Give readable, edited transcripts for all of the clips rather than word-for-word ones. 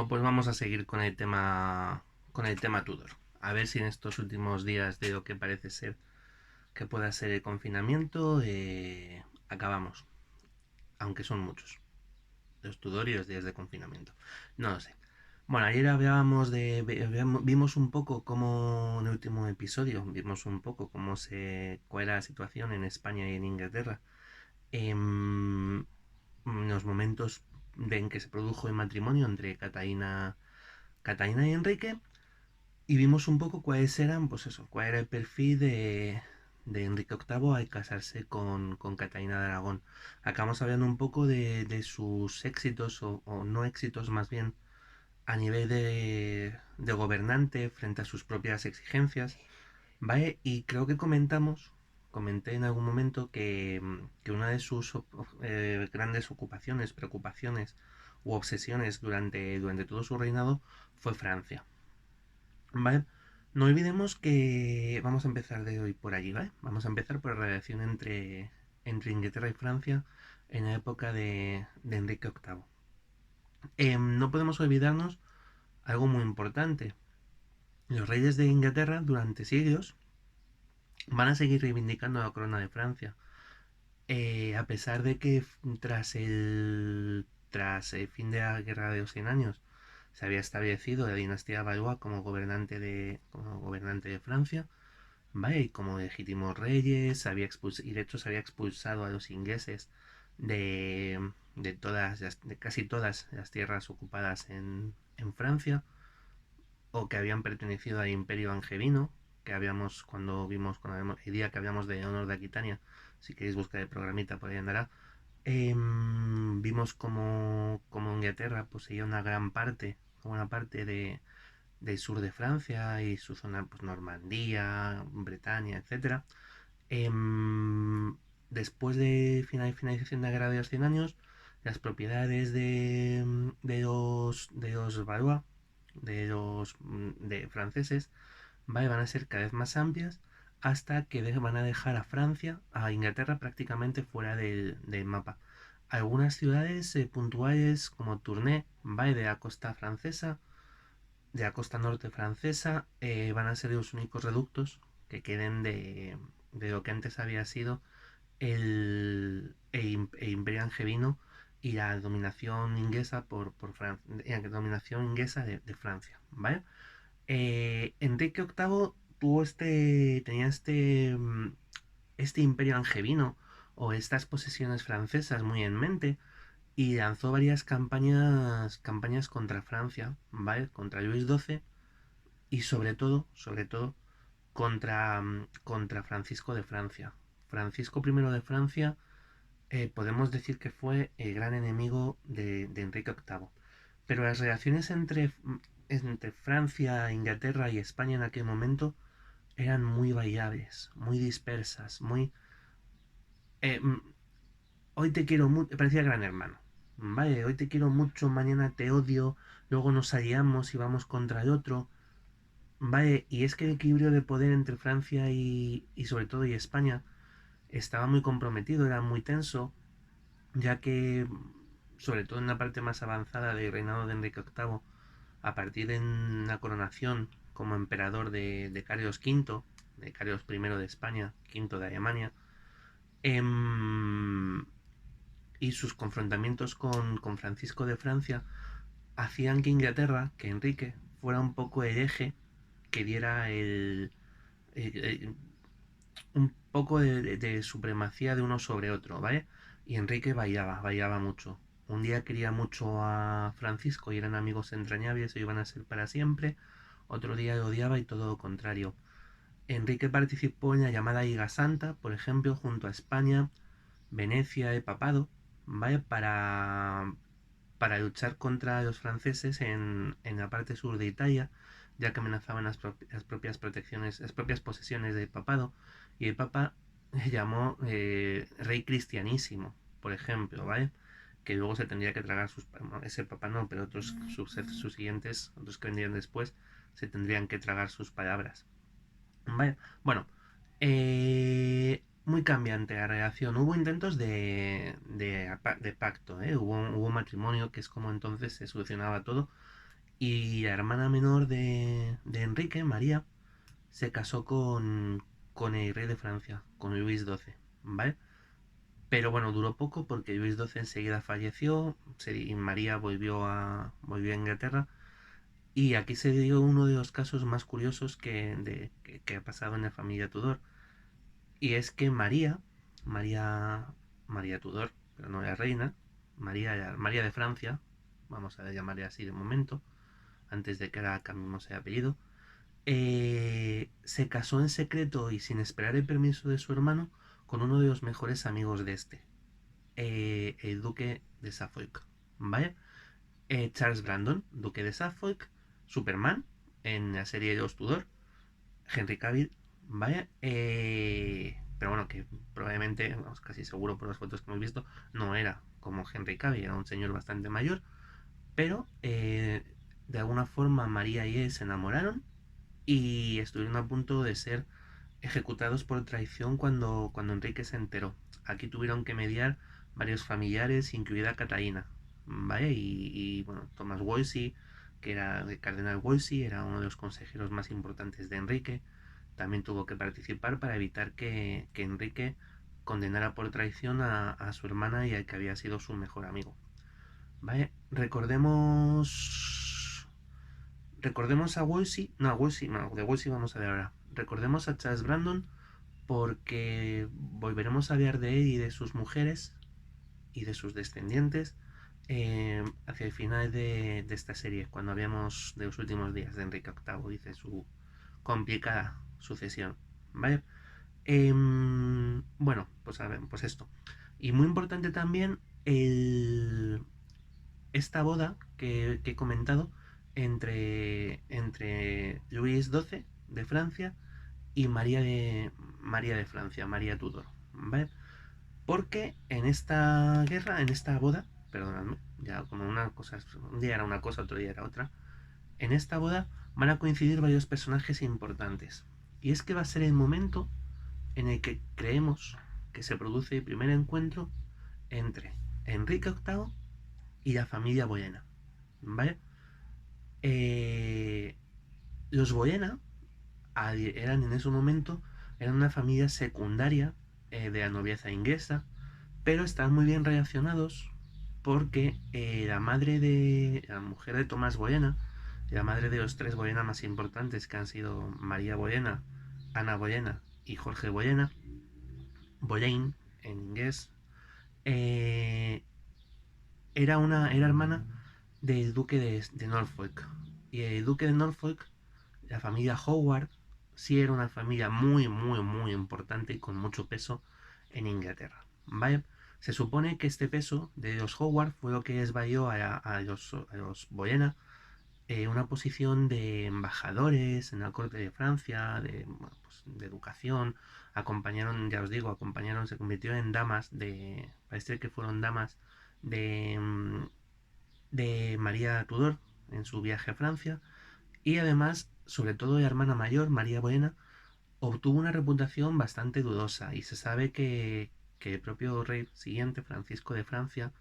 Bueno, pues vamos a seguir con el tema Tudor. A ver si en estos últimos días de lo que parece ser que pueda ser el confinamiento, acabamos. Aunque son muchos. Los Tudor y los días de confinamiento. No lo sé. Bueno, ayer hablábamos vimos un poco cómo en el último episodio, vimos un poco cuál era la situación en España y en Inglaterra. En los momentos en que se produjo el matrimonio entre Catalina y Enrique, y vimos un poco cuáles eran, pues eso, cuál era el perfil de Enrique VIII al casarse con Catalina de Aragón. Acabamos hablando un poco de sus éxitos o no éxitos más bien a nivel de gobernante frente a sus propias exigencias, ¿vale? Y creo que comenté en algún momento que una de sus grandes ocupaciones, preocupaciones u obsesiones durante todo su reinado fue Francia. ¿Vale? No olvidemos que vamos a empezar de hoy por allí, ¿vale? Vamos a empezar por la relación entre Inglaterra y Francia en la época de Enrique VIII. No podemos olvidarnos algo muy importante. Los reyes de Inglaterra durante siglos van a seguir reivindicando la corona de Francia. A pesar de que tras el fin de la Guerra de los 100 Años se había establecido la dinastía Valois como gobernante de Francia, ¿vale? Y como legítimos reyes, y de hecho se había expulsado a los ingleses de casi todas las tierras ocupadas en Francia, o que habían pertenecido al Imperio Angevino, que el día que habíamos de Honor de Aquitania, si queréis buscar el programita por ahí andará. Vimos como Inglaterra poseía una parte del sur de Francia y su zona, pues Normandía, Bretaña, etcétera. Em, Después de finalización de la Guerra de los 100 Años, las propiedades de los Valois, de franceses, ¿vale? Van a ser cada vez más amplias hasta que van a dejar a Francia, a Inglaterra prácticamente fuera del mapa. Algunas ciudades puntuales como Tournai, ¿vale? De la costa francesa, de la costa norte francesa, van a ser los únicos reductos que queden de lo que antes había sido el Imperio Angevino y la dominación inglesa por Francia, la dominación inglesa de Francia, ¿vale? Enrique VIII tenía este imperio angevino o estas posesiones francesas muy en mente y lanzó varias campañas contra Francia, ¿vale? Contra Luis XII y sobre todo contra Francisco de Francia. Francisco I de Francia, podemos decir que fue el gran enemigo de Enrique VIII. Pero las relaciones entre Francia, Inglaterra y España en aquel momento eran muy variables, muy dispersas, muy... eh, mm, hoy te quiero mucho, parecía gran hermano. Vale, hoy te quiero mucho, mañana te odio, luego nos aliamos y vamos contra el otro. Vale, y es que el equilibrio de poder entre Francia y sobre todo y España estaba muy comprometido, era muy tenso, ya que, sobre todo en la parte más avanzada del reinado de Enrique VIII, a partir de la coronación como emperador de Carlos V, de Carlos I de España, V de Alemania, em, y sus confrontamientos con Francisco de Francia, hacían que Inglaterra, que Enrique, fuera un poco el eje que diera un poco de supremacía de uno sobre otro, ¿vale? Y Enrique bailaba mucho. Un día quería mucho a Francisco y eran amigos entrañables y iban a ser para siempre. Otro día lo odiaba y todo lo contrario. Enrique participó en la llamada Liga Santa, por ejemplo, junto a España, Venecia y Papado, ¿vale? Para luchar contra los franceses en la parte sur de Italia, ya que amenazaban las propias protecciones, las propias posesiones del papado, y el papa le llamó rey cristianísimo, por ejemplo, ¿vale? Que luego se tendría que tragar ese papa no, pero sus siguientes, otros que vendrían después, se tendrían que tragar sus palabras. ¿Vale? Bueno, muy cambiante la relación. Hubo intentos de pacto, ¿eh? Hubo matrimonio, que es como entonces se solucionaba todo. Y la hermana menor de Enrique, María, se casó con el rey de Francia, con Luis XII, ¿vale? Pero bueno, duró poco porque Luis XII enseguida falleció y María volvió a Inglaterra. Y aquí se dio uno de los casos más curiosos que ha pasado en la familia Tudor. Y es que María, María Tudor, pero no era reina, María de Francia, vamos a llamarle así de momento, antes de que ahora cambiemos el apellido, se casó en secreto y sin esperar el permiso de su hermano con uno de los mejores amigos de este, el duque de Suffolk, ¿vale? Charles Brandon, duque de Suffolk, Superman, en la serie de Los Tudor, Henry Cavill, ¿vale? Pero bueno, que probablemente, vamos, casi seguro por las fotos que hemos visto, no era como Henry Cavill, era un señor bastante mayor, pero de alguna forma María y él se enamoraron y estuvieron a punto de ser ejecutados por traición cuando Enrique se enteró. Aquí tuvieron que mediar varios familiares, incluida Catalina, ¿vale? Bueno, Thomas Wolsey, que era el cardenal Wolsey, era uno de los consejeros más importantes de Enrique, también tuvo que participar para evitar que Enrique condenara por traición a su hermana y al que había sido su mejor amigo. ¿Vale? Recordemos a Wolsey, no, a Wolsey, no, de Wolsey vamos a ver ahora. Recordemos a Charles Brandon porque volveremos a hablar de él y de sus mujeres y de sus descendientes hacia el final de esta serie, cuando hablamos de los últimos días de Enrique VIII y de su complicada sucesión. ¿Vale? Bueno, pues a ver, pues esto. Y muy importante también esta boda que he comentado entre Luis XII de Francia y María de Francia, María Tudor, ¿vale? Porque en esta guerra, en esta boda, perdonadme, ya como una cosa, un día era una cosa, otro día era otra, en esta boda van a coincidir varios personajes importantes. Y es que va a ser el momento en el que creemos que se produce el primer encuentro entre Enrique VIII y la familia Boyena, ¿vale? Eh, los Boyena eran en ese momento eran una familia secundaria de la nobleza inglesa, pero estaban muy bien relacionados porque la mujer de Tomás Boyena, la madre de los tres Boyena más importantes que han sido María Boyena, Ana Boyena y Jorge Boyena, Boleyn en inglés, eh, era hermana del duque de Norfolk. Y el duque de Norfolk, la familia Howard, sí era una familia muy, muy, muy importante y con mucho peso en Inglaterra. ¿Vale? Se supone que este peso de los Howard fue lo que les valió a los Boyena una posición de embajadores en la corte de Francia, bueno, pues, de educación, acompañaron, ya os digo, se convirtieron en parece que fueron damas de, de María Tudor en su viaje a Francia, y además, sobre todo la hermana mayor, María Buena, obtuvo una reputación bastante dudosa y se sabe que el propio rey siguiente, Francisco de Francia,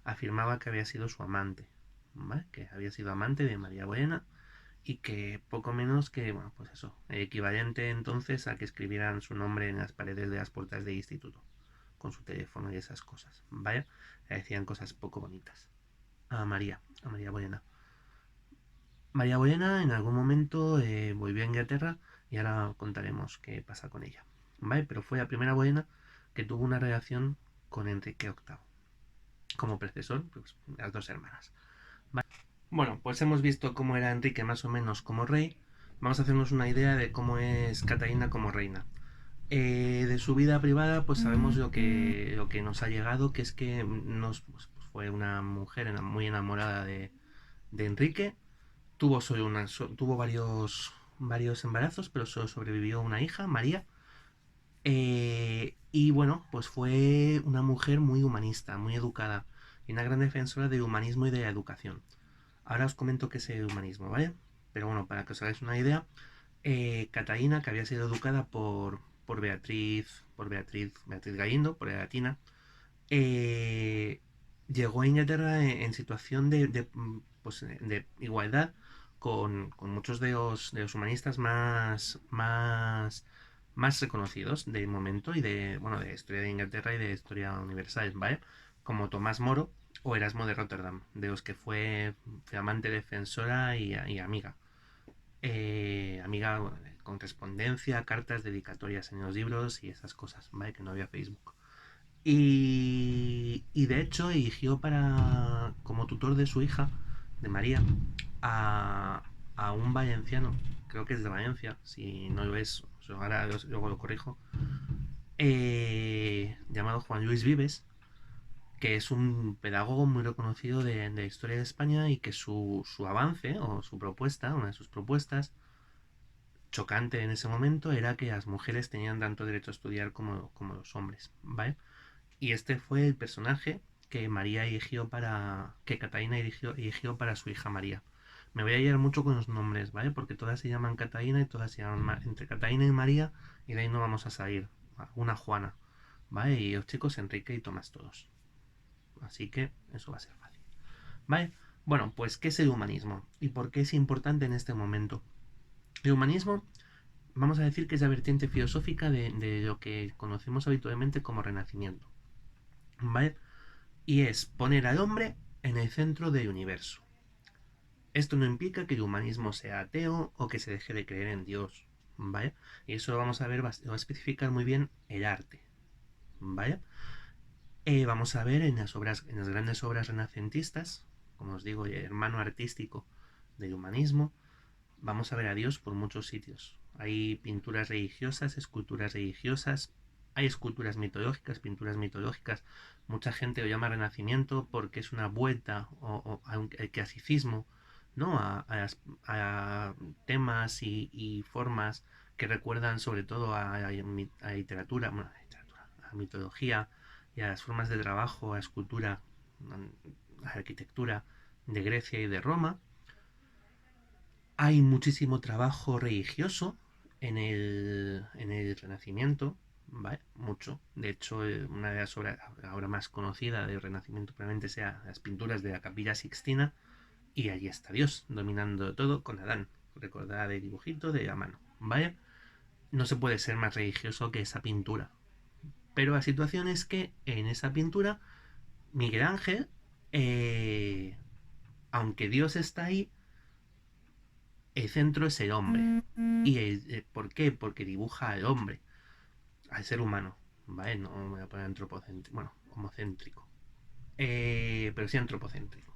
afirmaba que había sido su amante, ¿vale? Que había sido amante de María Buena y que poco menos que, bueno, pues eso, equivalente entonces a que escribieran su nombre en las paredes de las puertas del instituto, con su teléfono y esas cosas, ¿vale? Le decían cosas poco bonitas a María Buena. María Buena en algún momento volvió a Inglaterra y ahora contaremos qué pasa con ella, ¿vale? Pero fue la primera Buena que tuvo una relación con Enrique VIII, como predecesor, pues, las dos hermanas. ¿Vale? Bueno, pues hemos visto cómo era Enrique más o menos como rey. Vamos a hacernos una idea de cómo es Catalina como reina. De su vida privada, pues sabemos lo que nos ha llegado, que es que pues, fue una mujer muy enamorada de Enrique. Tuvo varios embarazos, pero solo sobrevivió una hija, María. Y bueno, pues fue una mujer muy humanista, muy educada y una gran defensora del humanismo y de la educación. Ahora os comento qué es el humanismo, ¿vale? Pero bueno, para que os hagáis una idea, Catalina, que había sido educada por Beatriz Galindo, por la latina, eh, llegó a Inglaterra en situación pues, de igualdad con muchos de los humanistas más reconocidos del momento y bueno, de historia de Inglaterra y de historia universal, ¿vale? Como Tomás Moro o Erasmo de Rotterdam, de los que fue flamante defensora y amiga. Amiga bueno, con correspondencia, cartas, dedicatorias en los libros y esas cosas, ¿vale? Que no había Facebook. Y de hecho eligió como tutor de su hija, de María, a, a un valenciano, creo que es de Valencia, si no lo es, ahora luego lo corrijo, llamado Juan Luis Vives, que es un pedagogo muy reconocido de historia de España y que su avance o su propuesta, una de sus propuestas, chocante en ese momento, era que las mujeres tenían tanto derecho a estudiar como los hombres, ¿vale? Y este fue el personaje que María eligió que Catalina eligió para su hija María. Me voy a guiar mucho con los nombres, ¿vale? Porque todas se llaman Catalina y todas se llaman entre Catalina y María, y de ahí no vamos a salir. Una Juana, ¿vale? Y los chicos Enrique y Tomás todos. Así que eso va a ser fácil. ¿Vale? Bueno, pues ¿qué es el humanismo? ¿Y por qué es importante en este momento? El humanismo, vamos a decir que es la vertiente filosófica de lo que conocemos habitualmente como renacimiento. ¿Vale? Y es poner al hombre en el centro del universo. Esto no implica que el humanismo sea ateo o que se deje de creer en Dios, ¿vale? Y eso lo vamos a ver, va a especificar muy bien el arte, ¿vale? Vamos a ver en las grandes obras renacentistas, como os digo, el hermano artístico del humanismo, vamos a ver a Dios por muchos sitios. Hay pinturas religiosas, esculturas religiosas, hay esculturas mitológicas, pinturas mitológicas. Mucha gente lo llama renacimiento porque es una vuelta al clasicismo, ¿no? A temas y formas que recuerdan sobre todo a literatura, bueno, a mitología y a las formas de trabajo, a escultura, a arquitectura de Grecia y de Roma. Hay muchísimo trabajo religioso en el Renacimiento, ¿vale? Mucho. De hecho, una de las obras ahora más conocida del Renacimiento probablemente sea las pinturas de la Capilla Sixtina, y allí está Dios dominando todo con Adán. Recordad el dibujito de la mano, ¿vale? No se puede ser más religioso que esa pintura. Pero la situación es que en esa pintura, Miguel Ángel, aunque Dios está ahí, el centro es el hombre. ¿Por qué? Porque dibuja al hombre, al ser humano, ¿vale? No me voy a poner antropocéntrico, bueno, homocéntrico, pero sí antropocéntrico.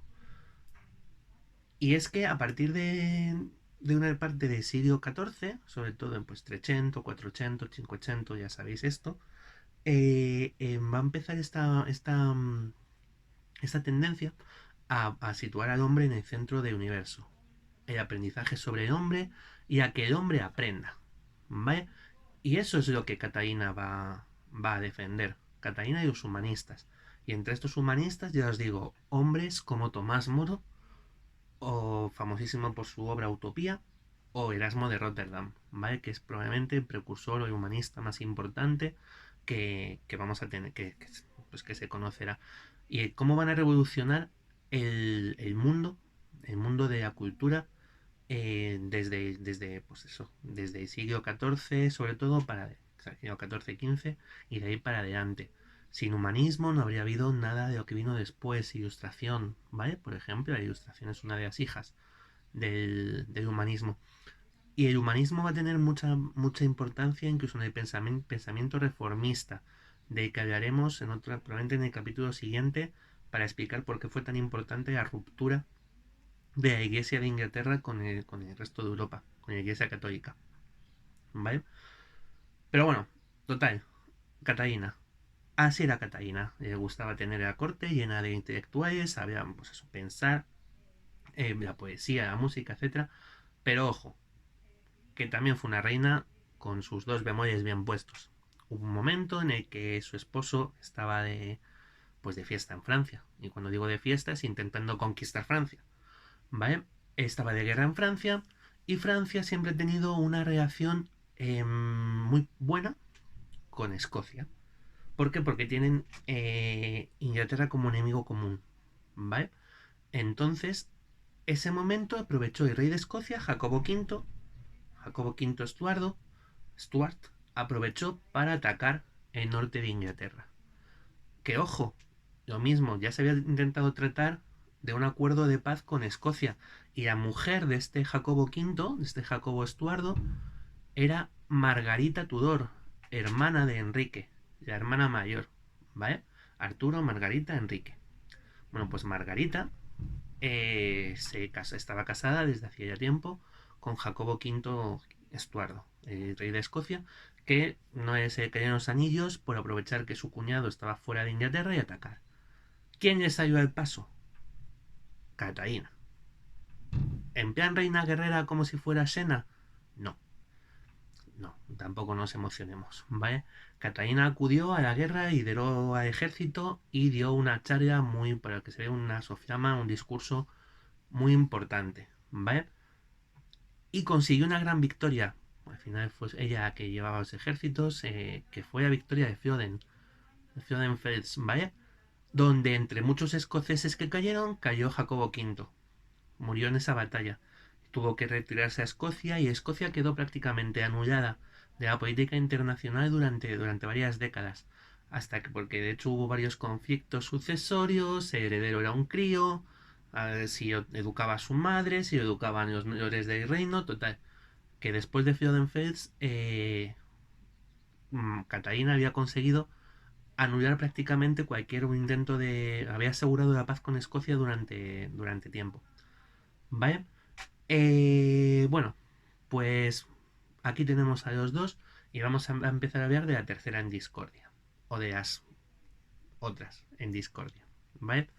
Y es que a partir de una parte del siglo XIV, sobre todo en pues 300, 400, 500, ya sabéis esto, va a empezar esta tendencia a situar al hombre en el centro del universo, el aprendizaje sobre el hombre y a que el hombre aprenda, ¿vale? Y eso es lo que Catalina va a defender, Catalina y los humanistas. Y entre estos humanistas, ya os digo, hombres como Tomás Moro, o famosísimo por su obra Utopía, o Erasmo de Rotterdam, ¿vale? Que es probablemente el precursor o el humanista más importante que vamos a tener, pues que se conocerá. Y cómo van a revolucionar el mundo de la cultura, pues eso, desde el siglo XIV, sobre todo o sea, siglo XIV-XV, y de ahí para adelante. Sin humanismo no habría habido nada de lo que vino después, ilustración, ¿vale? Por ejemplo, la ilustración es una de las hijas del humanismo. Y el humanismo va a tener mucha importancia incluso en el pensamiento reformista, de que hablaremos probablemente en el capítulo siguiente, para explicar por qué fue tan importante la ruptura de la Iglesia de Inglaterra con el resto de Europa, con la Iglesia católica, ¿vale? Pero bueno, total, Catalina. Así era Catalina. Le gustaba tener la corte llena de intelectuales, sabía pues eso, pensar, la poesía, la música, etcétera. Pero ojo, que también fue una reina con sus dos bemoles bien puestos. Hubo un momento en el que su esposo estaba pues de fiesta en Francia. Y cuando digo de fiesta es intentando conquistar Francia, ¿vale? Estaba de guerra en Francia y Francia siempre ha tenido una relación muy buena con Escocia. ¿Por qué? Porque tienen Inglaterra como enemigo común, ¿vale? Entonces, ese momento aprovechó el rey de Escocia, Jacobo V Stuart, aprovechó para atacar el norte de Inglaterra. Que ojo, lo mismo, ya se había intentado tratar de un acuerdo de paz con Escocia. Y la mujer de este Jacobo V, de este Jacobo Estuardo, era Margarita Tudor, hermana de Enrique, la hermana mayor, ¿vale? Arturo, Margarita, Enrique. Bueno, pues Margarita estaba casada desde hacía ya tiempo con Jacobo V Estuardo, el rey de Escocia, que no se caían los anillos por aprovechar que su cuñado estaba fuera de Inglaterra y atacar. ¿Quién les salió al paso? Catalina. ¿En plan reina guerrera como si fuera Sena? No, no, tampoco nos emocionemos, ¿vale? Catalina acudió a la guerra, lideró al ejército y dio una charla muy, para que se vea una soflama, un discurso muy importante, ¿vale? Y consiguió una gran victoria. Al final fue ella que llevaba los ejércitos, que fue la victoria de Freudenfels, ¿vale? Donde entre muchos escoceses que cayeron, cayó Jacobo V. Murió en esa batalla. Tuvo que retirarse a Escocia y Escocia quedó prácticamente anulada de la política internacional durante varias décadas. Hasta que, porque de hecho hubo varios conflictos sucesorios, el heredero era un crío, a ver si educaba a su madre, si educaban los menores del reino, total. Que después de Freudenfels, Catalina había conseguido anular prácticamente cualquier intento de... había asegurado la paz con Escocia durante tiempo. ¿Vale? Bueno, pues aquí tenemos a los dos y vamos a empezar a hablar de la tercera en discordia. O de las otras en discordia. ¿Vale?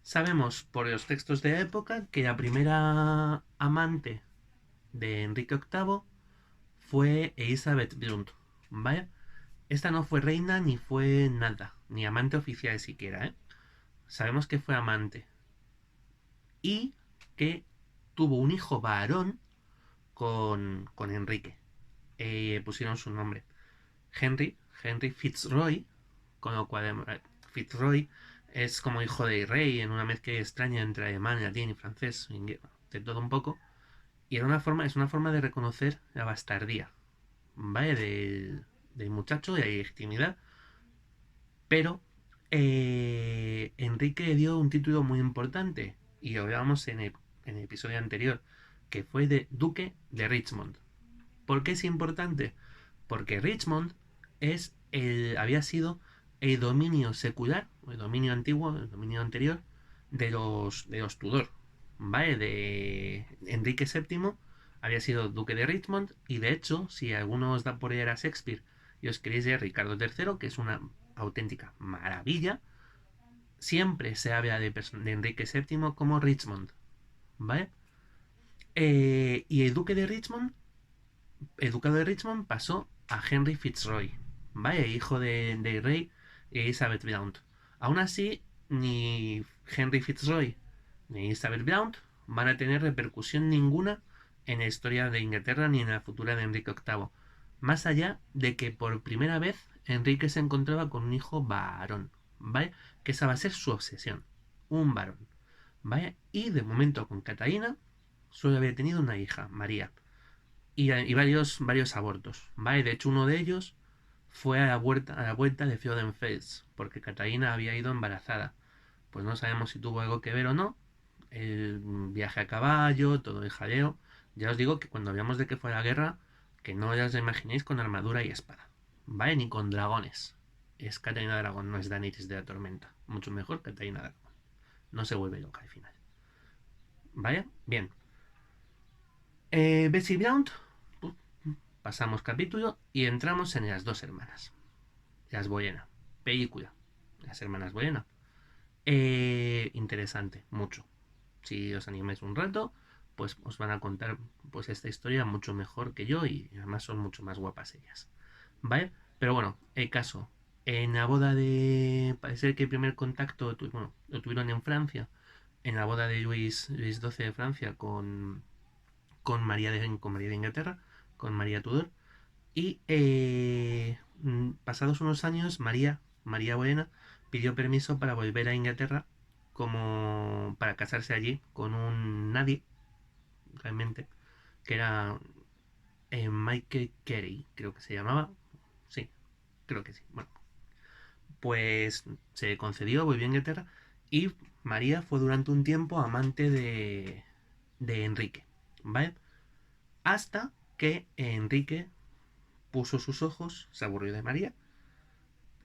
Sabemos por los textos de la época que la primera amante de Enrique VIII fue Elizabeth Blunt. ¿Vale? Esta no fue reina ni fue nada, ni amante oficial siquiera, ¿eh? Sabemos que fue amante y que tuvo un hijo varón con Enrique. Pusieron su nombre. Henry Fitzroy, con lo cual Fitzroy es como hijo de rey en una mezcla extraña entre alemán, latín y francés, de todo un poco. Y es una forma de reconocer la bastardía, ¿vale? Del muchacho y la legitimidad. Pero Enrique le dio un título muy importante, y lo hablábamos en el episodio anterior, que fue de Duque de Richmond. ¿Por qué es importante? Porque Richmond había sido el dominio secular, el dominio antiguo, el dominio anterior de los Tudor, ¿vale? De Enrique VII había sido duque de Richmond y de hecho, si alguno os da por leer a Shakespeare y os queréis leer Ricardo III, que es una auténtica maravilla, siempre se habla de Enrique VII como Richmond, ¿vale? Y el ducado de Richmond pasó a Henry Fitzroy, ¿vale? Hijo del rey Elizabeth Blount. Aún así, ni Henry Fitzroy ni Elizabeth Blount van a tener repercusión ninguna en la historia de Inglaterra ni en la futura de Enrique VIII. Más allá de que por primera vez Enrique se encontraba con un hijo varón, ¿vale? Que esa va a ser su obsesión, un varón, ¿vale? Y de momento con Catalina solo había tenido una hija, María, y varios abortos, ¿vale? De hecho, uno de ellos fue a la vuelta de Freudenfels, porque Catalina había ido embarazada. Pues no sabemos si tuvo algo que ver o no. El viaje a caballo, todo el jaleo. Ya os digo que cuando hablamos de que fue la guerra, que no os imaginéis con armadura y espada, ¿vale? Ni con dragones. Es Catalina Dragón, no es Daenerys de la Tormenta. Mucho mejor Catalina Dragón. No se vuelve loca al final. ¿Vale? Bien. Betsy Blount. Pasamos capítulo y entramos en las dos hermanas. Las Boyena. Película. Las hermanas Boyena. Interesante, mucho. Si os animáis un rato, pues os van a contar pues esta historia mucho mejor que yo y además son mucho más guapas ellas. ¿Vale? Pero bueno, el caso. En la boda parece que el primer contacto bueno, lo tuvieron en Francia. En la boda de Luis XII de Francia con María de Inglaterra, con María Tudor. Y pasados unos años, María Buena, pidió permiso para volver a Inglaterra como para casarse allí con un nadie, realmente, que era Michael Carey, creo que se llamaba. Sí, creo que sí. Bueno, pues se concedió, volvió a Inglaterra y María fue durante un tiempo amante de Enrique, ¿vale? Hasta que Enrique puso sus ojos, se aburrió de María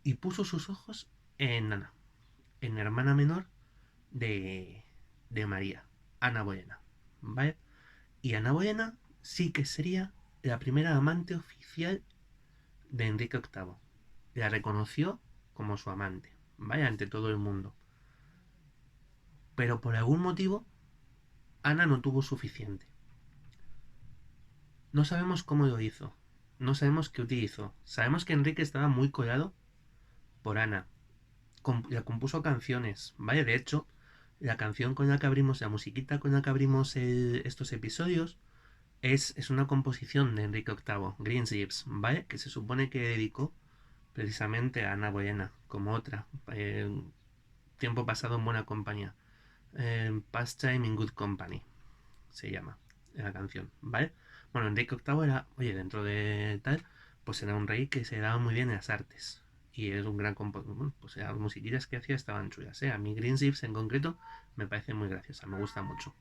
y puso sus ojos en Ana, en la hermana menor de, de María, Ana Boyena, ¿vale? Y Ana Boyena sí que sería la primera amante oficial de Enrique VIII. La reconoció como su amante, ¿vale? Ante todo el mundo. Pero por algún motivo, Ana no tuvo suficiente. No sabemos cómo lo hizo. No sabemos qué utilizó. Sabemos que Enrique estaba muy colado por Ana. Le compuso canciones, ¿vale? De hecho, la canción con la que abrimos, la musiquita con la que abrimos estos episodios, es una composición de Enrique VIII, Greensleeves, ¿vale? Que se supone que dedicó precisamente a Ana Boyena, como otra, tiempo pasado en buena compañía. Pastime in Good Company se llama la canción, ¿vale? Bueno, Enrique VIII era, oye, dentro de tal, pues era un rey que se daba muy bien en las artes. Y es un gran compositor. Bueno, pues las musiquillas que hacía estaban chulas, ¿eh? A mí Greensleeves en concreto me parece muy graciosa, me gusta mucho.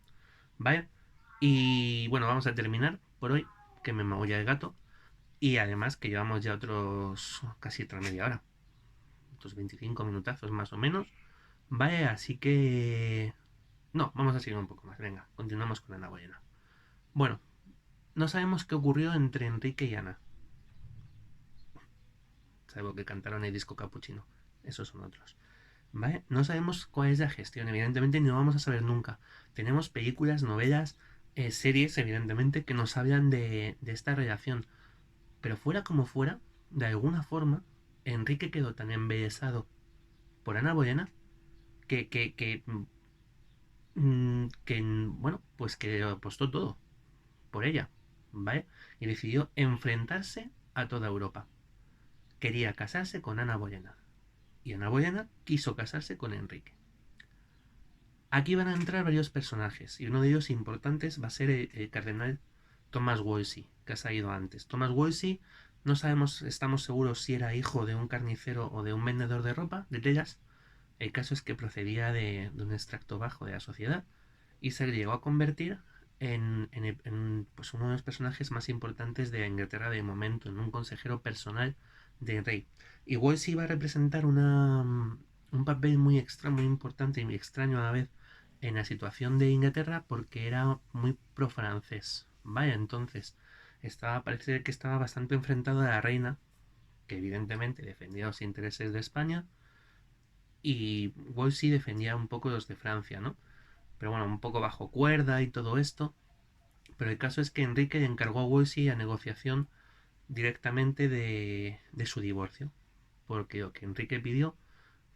¿Vale? Y bueno, vamos a terminar por hoy, que me magulla el gato. Y además que llevamos ya otros casi otra media hora. Otros 25 minutazos más o menos. Vale, así que... No, vamos a seguir un poco más. Venga, continuamos con Ana Boyena. Bueno, no sabemos qué ocurrió entre Enrique y Ana. Salvo que cantaron el disco Capuchino. Esos son otros. ¿Vale? No sabemos cuál es la gestión. Evidentemente no vamos a saber nunca. Tenemos películas, novelas, series, evidentemente, que nos hablan de esta relación. Pero fuera como fuera, de alguna forma, Enrique quedó tan embelesado por Ana Boyena que, bueno, pues que apostó todo por ella, ¿vale? Y decidió enfrentarse a toda Europa. Quería casarse con Ana Boyena. Y Ana Boyena quiso casarse con Enrique. Aquí van a entrar varios personajes y uno de ellos importantes va a ser el cardenal Thomas Wolsey, que ha salido antes. Thomas Wolsey, no sabemos, estamos seguros si era hijo de un carnicero o de un vendedor de ropa, de telas. El caso es que procedía de un extracto bajo de la sociedad y se llegó a convertir pues uno de los personajes más importantes de Inglaterra de momento, en un consejero personal del rey. Y Wolsey iba a representar un papel muy extra, muy importante y muy extraño a la vez en la situación de Inglaterra porque era muy pro-francés. Vaya, entonces parece que estaba bastante enfrentado a la reina, que evidentemente defendía los intereses de España, y Wolsey defendía un poco los de Francia, ¿no? Pero bueno, un poco bajo cuerda y todo esto. Pero el caso es que Enrique le encargó a Wolsey a negociación directamente de su divorcio. Porque lo que Enrique pidió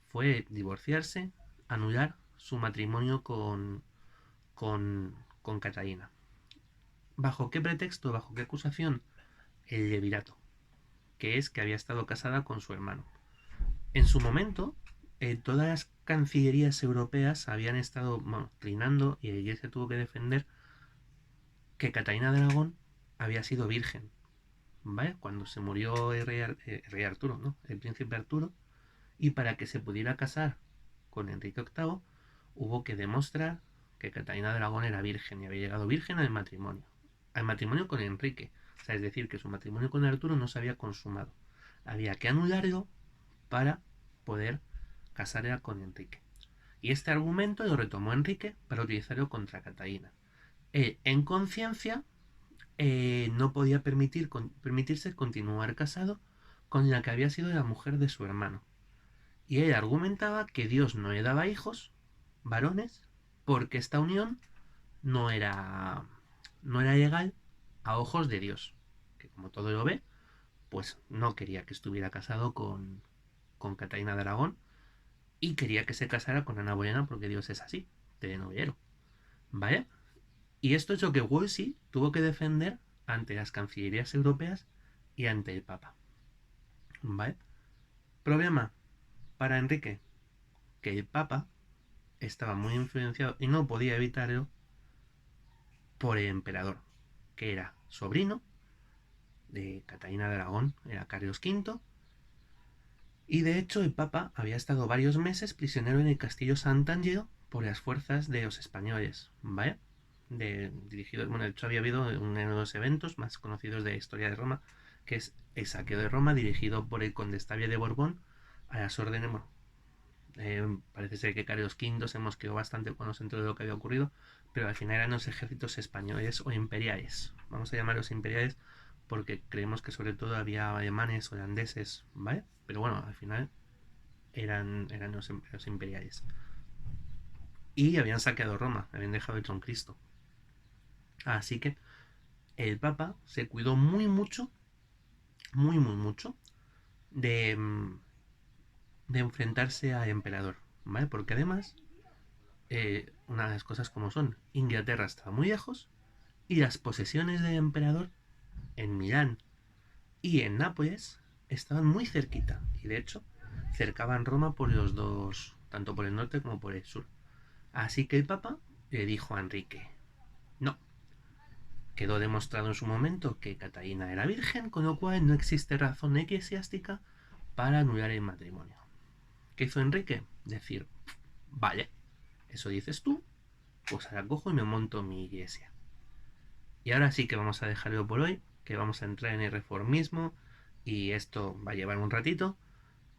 fue divorciarse, anular su matrimonio con Catalina. ¿Bajo qué pretexto, bajo qué acusación? El levirato, que es que había estado casada con su hermano. En su momento, todas las cancillerías europeas habían estado, bueno, trinando y la iglesia tuvo que defender que Catalina de Aragón había sido virgen, ¿vale? Cuando se murió el rey Arturo, ¿no? El príncipe Arturo, y para que se pudiera casar con Enrique VIII, hubo que demostrar que Catalina de Aragón era virgen y había llegado virgen al matrimonio con Enrique. O sea, es decir, que su matrimonio con Arturo no se había consumado. Había que anularlo para poder casarla con Enrique. Y este argumento lo retomó Enrique para utilizarlo contra Catalina. Él, en conciencia, no podía permitirse continuar casado con la que había sido la mujer de su hermano. Y él argumentaba que Dios no le daba hijos, varones, porque esta unión no era, no era legal a ojos de Dios. Que como todo lo ve, pues no quería que estuviera casado con Catalina de Aragón y quería que se casara con Ana Bolena porque Dios es así, telenovela. ¿Vale? Y esto es lo que Wolsey tuvo que defender ante las cancillerías europeas y ante el Papa. ¿Vale? Problema para Enrique, que el Papa estaba muy influenciado y no podía evitarlo por el emperador, que era sobrino de Catalina de Aragón, era Carlos V, y de hecho el Papa había estado varios meses prisionero en el castillo Sant'Angelo por las fuerzas de los españoles, ¿vale? Dirigidos, bueno, de hecho había habido uno de los eventos más conocidos de la historia de Roma, que es el saqueo de Roma dirigido por el condestable de Borbón a las órdenes, bueno, parece ser que Carlos V se mosqueó bastante cuando se enteró de lo que había ocurrido, pero al final eran los ejércitos españoles o imperiales. Vamos a llamarlos imperiales porque creemos que sobre todo había alemanes, holandeses, ¿vale? Pero bueno, al final eran los imperiales. Y habían saqueado Roma, habían dejado hecho un Cristo. Así que el Papa se cuidó muy mucho, muy mucho, de, de enfrentarse al emperador, ¿vale? Porque además una de las cosas como son, Inglaterra estaba muy lejos y las posesiones del emperador en Milán y en Nápoles estaban muy cerquita y de hecho cercaban Roma por los dos, tanto por el norte como por el sur. Así que el Papa le dijo a Enrique, no, quedó demostrado en su momento que Catalina era virgen, con lo cual no existe razón eclesiástica para anular el matrimonio. ¿Qué hizo Enrique? Decir, vale, eso dices tú, pues ahora cojo y me monto mi iglesia. Y ahora sí que vamos a dejarlo por hoy, que vamos a entrar en el reformismo y esto va a llevar un ratito.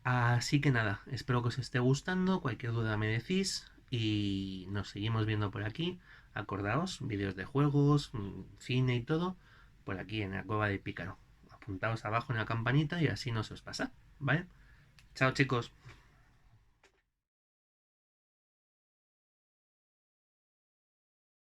Así que nada, espero que os esté gustando, cualquier duda me decís y nos seguimos viendo por aquí. Acordaos, vídeos de juegos, cine y todo, por aquí en la cueva del pícaro. Apuntaos abajo en la campanita y así no se os pasa, ¿vale? Chao chicos.